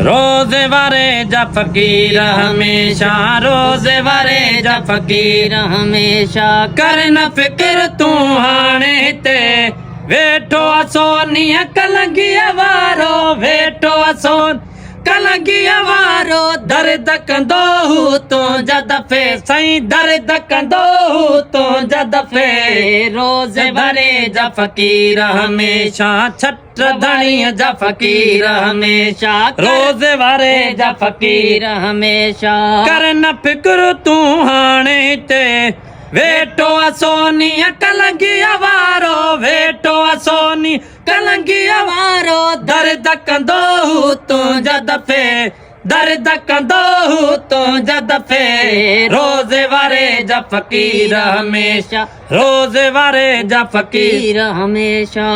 रोज़े वारे जा फ़कीर हमेशा, रोज़े वारे जा फ़कीर हमेशा। कर न फ़िक्र तू हाणे हिते वेठो सोनीअ कलंगीअ वारो, वेठो सोन कलंगीअ वारो। दर्द कंदो हू तुंहिंजा दफ़े साईं, दर्द कंदो हू तुंहिंजा दफ़े। रोज़े वारे जा फ़कीर हमेशा, छट धणीअ जा फ़कीर हमेशा, रोज़े वारे जा फ़कीर हमेशा। कर न फ़िक्र तूं हाणे हिते वेठो सोनीअ कलंगीअ वारो, वेठो सोनी कलंगीअ वारो। दर्द कंदो हू तुंहिंजा दफ़े, दर्द कंदो हू तुंहिंजा दफ़े। रोज़े वारे जा फ़कीर हमेशा, रोज़े वारे जा फ़कीर हमेशा।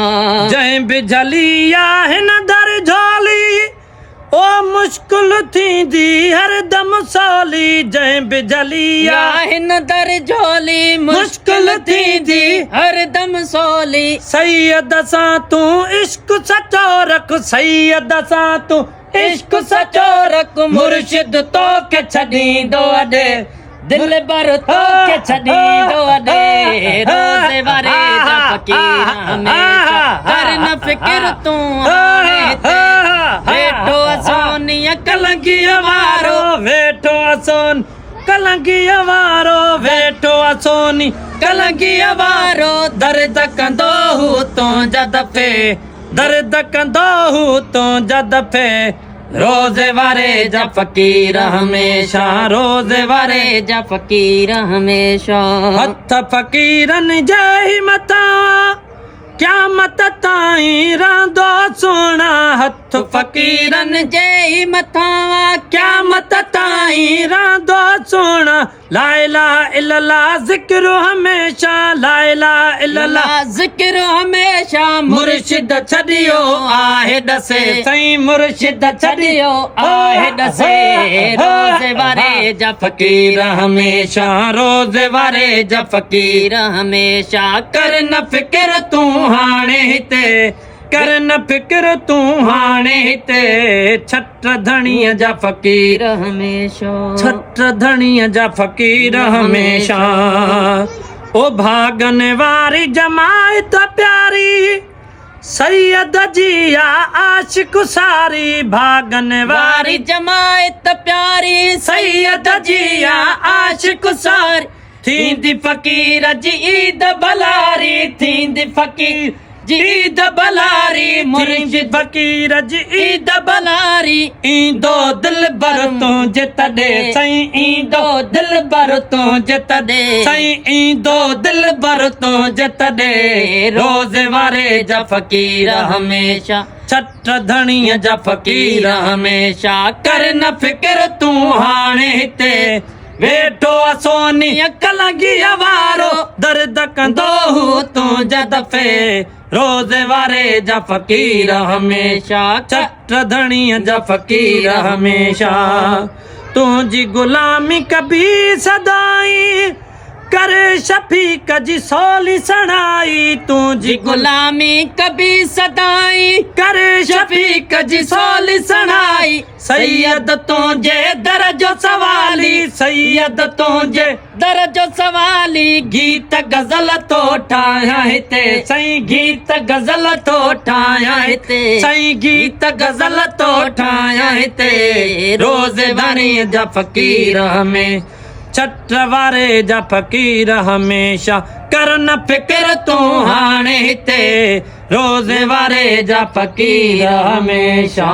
जंहिं बि झली आहे न दर झोली ओ मुश्किल थींदी हरदम सवली। जंहिं बि झली आहे न दर झोली मुश्किल थींदी हरदम सवली। सैयद सां तूं इश्क सचो रख, सैयद सां तूं इश्क सचो रख। मुर्शिद तोखे छॾींदो अॾे, दिल भर तोखे छॾींदो अॾे। रोज़े वारे जा फ़कीर हमेशा, कर न फ़िक्र तूं हाणे हिते वेठो सोनीअ कलंगीअ वारो, वेठो सोन कलंगीअ वारो, वेठो सोनी कलंगीअ वारो। दर्द कंदो हू तुंहिंजा दफ़े, दर्द कंदो हू तुंहिंजा दफ़े। रोज़े वारे जा फ़कीर हमेशा, रोज़े वारे जा फ़कीर हमेशा। हथ फ़कीरनि जे ई मथां क़यामत ताईं रहंदो सोना, हथ फ़कीरनि जे ई मथां क़यामत ताईं रहंदो सोना। ला इलाहा इल्लल्लाह ज़िक्र हमेशा, ला इलाहा इल्लल्लाह ज़िक्र हमेशा। मुर्शिद छॾियो आहे ॾसे साईं, मुर्शिद छॾियो आहे ॾसे। रोज़े वारे जा फ़कीर हमेशा, रोज़े वारे जा फ़कीर हमेशा। कर न फ़िक्र तूं हाणे हिते, कर न फ़िक्र तूं हाणे हिते। छट धणीअ जा फ़कीर हमेशा, छट धणीअ जा फ़कीर हमेशा। ओ भागन वारी जमायत प्यारी सैयद जी आशिक सारी। भागन वारी जमायत प्यारी सैयद जी आशिक सारी। थींदी फ़कीर जी ईद भलारी, थींदी फ़कीर जी ईद भलारी। मुर्शिद फ़कीर जी ईद भलारी। ईंदो दिल भर तुंहिंजे तॾे साईं, ईंदो दिल भर तुंहिंजे तॾे साईं, ईंदो दिल भर तुंहिंजे तॾे। रोज़े वारे जा फ़कीर हमेशा, छट धणीअ जा फ़कीर हमेशा। कर न फ़िक्र तूं हाणे हिते वेठो सोनीअ कलंगीअ वारो। दर्द कंदो हू तुंहिंजा दफ़े, रोज़े वारे जा फ़कीर हमेशा, छट धणीअ जा फ़कीर हमेशा। तुंहिंजी गुलामी कबी सदाई करे शफ़ीक जी सोली सणाई। तुंहिंजी गुलामी कबी सदाई करे शफ़ीक जी सोली सणाई। सैयद तुंहिंजे दर जो सवाली, सैयद तुंहिंजे दर जो सवाली। गीत गज़ल तो ठाहियां हिते साईं, गीत गज़ल तो ठाहियां हिते साईं, गीत गज़ल तो ठाहियां हिते। रोज़े वारे जा फ़कीर हमें, छट वारे जा फ़कीर हमेशा। कर न फ़िक्र तूं हाणे हिते रोज़े वारे जा फ़कीर हमेशा।